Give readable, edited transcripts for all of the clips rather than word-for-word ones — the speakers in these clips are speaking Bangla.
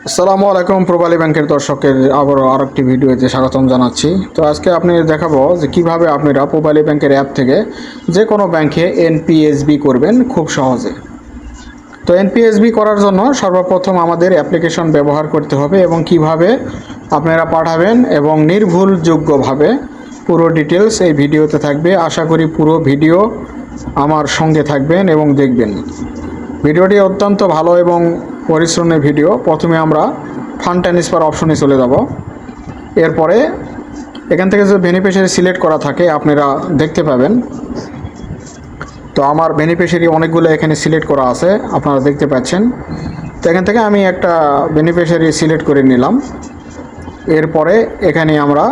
আসসালামু আলাইকুম প্রবালী ব্যাংকের দর্শকের আবারও আরেকটি ভিডিওতে স্বাগতম জানাচ্ছি। তো আজকে আপনি দেখাবো যে কিভাবে আপনারা প্রবালী ব্যাংকের অ্যাপ থেকে যে কোনো ব্যাংকে এনপিএসবি করবেন খুব সহজে। তো এনপিএসবি করার জন্য সর্বপ্রথম আমাদের অ্যাপ্লিকেশন ব্যবহার করতে হবে এবং কিভাবে আপনারা পাঠাবেন এবং নির্ভুলযোগ্যভাবে পুরো ডিটেলস এই ভিডিওতে থাকবে। আশা করি পুরো ভিডিও আমার সঙ্গে থাকবেন এবং দেখবেন। ভিডিওটি অত্যন্ত ভালো এবং পরিশ্রমের ভিডিও। প্রথমে আমরা ফান্ড ট্রান্সফার অপশনে চলে যাব। এরপরে এখান থেকে যে বেনিফিশিয়ারি সিলেক্ট করা থাকে আপনারা দেখতে পাবেন। তো আমার বেনিফিশিয়ারি অনেকগুলো এখানে সিলেক্ট করা আছে, আপনারা দেখতে পাচ্ছেন। তো এখান থেকে আমি একটা বেনিফিশিয়ারি সিলেক্ট করে নিলাম। এরপরে এখানে আমরা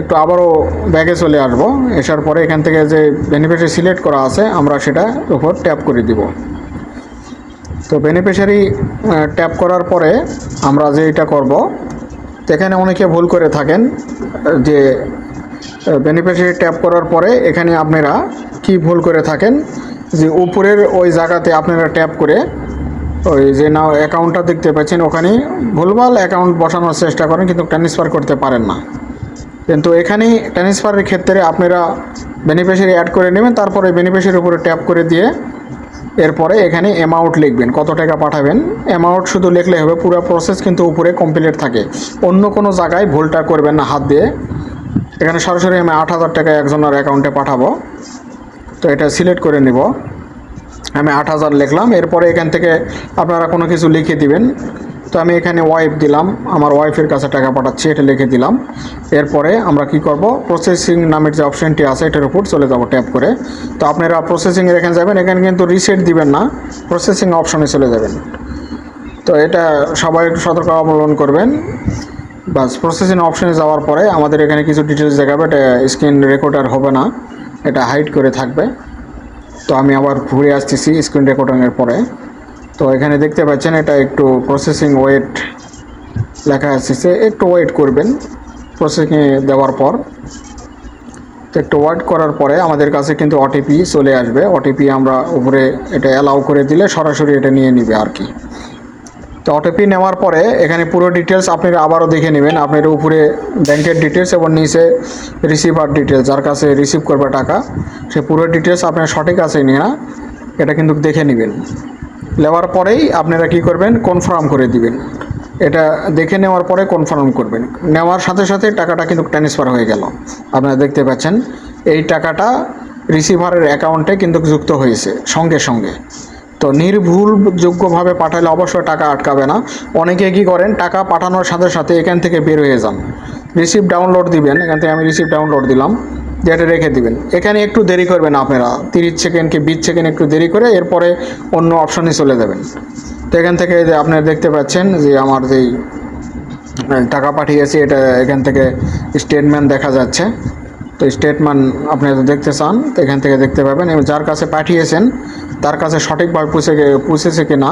একটু আবারও ব্যাগে চলে আসব। আসার পরে এখান থেকে যে বেনিফিশিয়ারি সিলেক্ট করা আছে আমরা সেটার উপর ট্যাপ করে দিব। তো বেনিফিশিয়ারি ট্যাপ করার পরে আমরা যে এটা করব, তো এখানে অনেকে ভুল করে থাকেন যে বেনিফিশিয়ারি ট্যাপ করার পরে এখানে আপনারা কি ভুল করে থাকেন যে উপরের ওই জায়গাতে আপনারা ট্যাপ করে ওই যে নাও অ্যাকাউন্টটা দেখতে পাচ্ছেন ওখানে ভুলভাল অ্যাকাউন্ট বসানোর চেষ্টা করেন, কিন্তু ট্রান্সফার করতে পারেন না। কিন্তু এখানে ট্রান্সফারের ক্ষেত্রে আপনারা বেনিফিশিয়ারি অ্যাড করে নেবেন, তারপরে বেনিফিশিয়ারির উপরে ট্যাপ করে দিয়ে এরপরে এখানে অ্যামাউন্ট লিখবেন, কত টাকা পাঠাবেন। অ্যামাউন্ট শুধু লিখলে হবে, পুরো প্রসেস কিন্তু উপরে কমপ্লিট থাকে। অন্য কোনো জায়গায় ভুলটা করবেন না হাত দিয়ে। এখানে সরাসরি আমি 8,000 টাকা একজনের অ্যাকাউন্টে পাঠাবো। তো এটা সিলেক্ট করে নিব, আমি 8,000 লিখলাম। এরপরে এখান থেকে আপনারা কোনো কিছু লিখে দিবেন। তো আমি এখানে ওয়াইফ দিলাম, আমার ওয়াইফের কাছে টাকা পাঠাচ্ছি, এটা লিখে দিলাম। এরপরে আমরা কি করব, প্রসেসিং নামের যে অপশানটি আছে এটার উপর চলে যাব ট্যাপ করে। তো আপনারা প্রসেসিংয়ের এখানে যাবেন, এখানে কিন্তু রিসেট দিবেন না, প্রসেসিং অপশনে চলে যাবেন। তো এটা সবাই সতর্ক অবলম্বন করবেন। বাস প্রসেসিং অপশনে যাওয়ার পরে আমাদের এখানে কিছু ডিটেলস দেখাবে, এটা স্ক্রিন রেকর্ডার হবে না, এটা হাইড করে থাকবে। তো আমি আবার ঘুরে আসতেছি স্ক্রিন রেকর্ডিংয়ের পরে। তো এখানে দেখতে পাচ্ছেন এটা একটু প্রসেসিং ওয়েট লেখা আসছে, একটু ওয়েট করবেন প্রসেসিংয়ে দেওয়ার পর। তো একটু ওয়েট করার পরে আমাদের কাছে কিন্তু ওটিপি চলে আসবে। ওটিপি আমরা উপরে এটা অ্যালাউ করে দিলে সরাসরি এটা নিয়ে নেবে আর কি। তো ওটিপি নেওয়ার পরে এখানে পুরো ডিটেলস আপনারা আবারও দেখে নেবেন। আপনার উপরে ব্যাংকের ডিটেলস এবং নিচে রিসিভার ডিটেলস, যার কাছে রিসিভ করবে টাকা সে পুরো ডিটেলস আপনার সঠিক আছে না এটা কিন্তু দেখে নেবেন। নেওয়ার পরেই আপনারা কি করবেন, কনফার্ম করে দিবেন। এটা দেখে নেওয়ার পরে কনফার্ম করবেন। নেওয়ার সাথে সাথে টাকাটা কিন্তু ট্রান্সফার হয়ে গেল, আপনারা দেখতে পাচ্ছেন। এই টাকাটা রিসিভারের অ্যাকাউন্টে কিন্তু যুক্ত হয়েছে সঙ্গে সঙ্গে। তো নির্ভুলযোগ্যভাবে পাঠালে অবশ্যই টাকা আটকাবে না। অনেকে কী করেন, টাকা পাঠানোর সাথে সাথে এখান থেকে বের হয়ে যান। রিসিপ্ট ডাউনলোড দিবেন, এখান থেকে আমি রিসিপ্ট ডাউনলোড দিলাম, যেটা রেখে দিবেন। এখানে একটু দেরি করবেন আপনারা, 30 সেকেন্ড কি 20 সেকেন্ড একটু দেরি করে এরপরে অন্য অপশানে চলে যাবেন। তো এখান থেকে যে আপনারা দেখতে পাচ্ছেন যে আমার যেই টাকা পাঠিয়েছি এটা এখান থেকে স্টেটমেন্ট দেখা যাচ্ছে। তো স্টেটমেন্ট আপনি যদি দেখতে চান তো এখান থেকে দেখতে পাবেন, এবং যার কাছে পাঠিয়েছেন তার কাছে সঠিকভাবে পৌঁছেছে কি না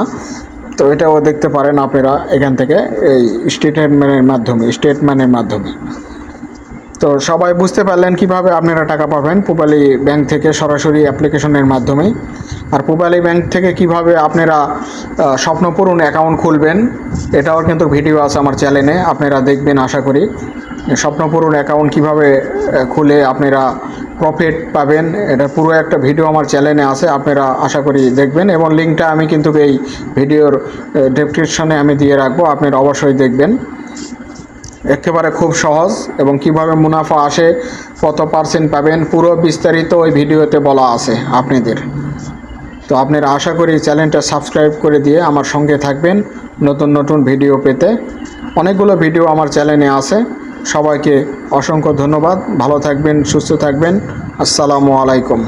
তো এটাও দেখতে পারেন আপনারা এখান থেকে এই স্টেটমেন্টের মাধ্যমে। তো সবাই বুঝতে পারলেন কিভাবে আপনারা টাকা পাবেন পূবালী ব্যাংক থেকে সরাসরি অ্যাপ্লিকেশনের মাধ্যমে। আর পূবালী ব্যাংক থেকে কিভাবে আপনারা স্বপ্নপূরণ অ্যাকাউন্ট খুলবেন এটাও কিন্তু ভিডিও আছে আমার চ্যানেলে, আপনারা দেখবেন আশা করি। স্বপ্নপূরণ অ্যাকাউন্ট কিভাবে খুলে আপনারা প্রফিট পাবেন এটা পুরো একটা ভিডিও আমার চ্যানেলে আছে, আপনারা আশা করি দেখবেন। এবং লিঙ্কটা আমি কিন্তু এই ভিডিওর ডেসক্রিপশনে আমি দিয়ে রাখবো, আপনারা অবশ্যই দেখবেন। একেবারে খুব সহজ, এবং কিভাবে মুনাফা আসে, কত পার্সেন্ট পাবেন পুরো বিস্তারিত ওই ভিডিওতে বলা আছে আপনাদের। তো আপনারা আশা করি চ্যানেলটা সাবস্ক্রাইব করে দিয়ে আমার সঙ্গে থাকবেন নতুন নতুন ভিডিও পেতে। অনেকগুলো ভিডিও আমার চ্যানেলে আছে। সবাইকে অসংখ্য ধন্যবাদ, ভালো থাকবেন, সুস্থ থাকবেন। আসসালামু আলাইকুম।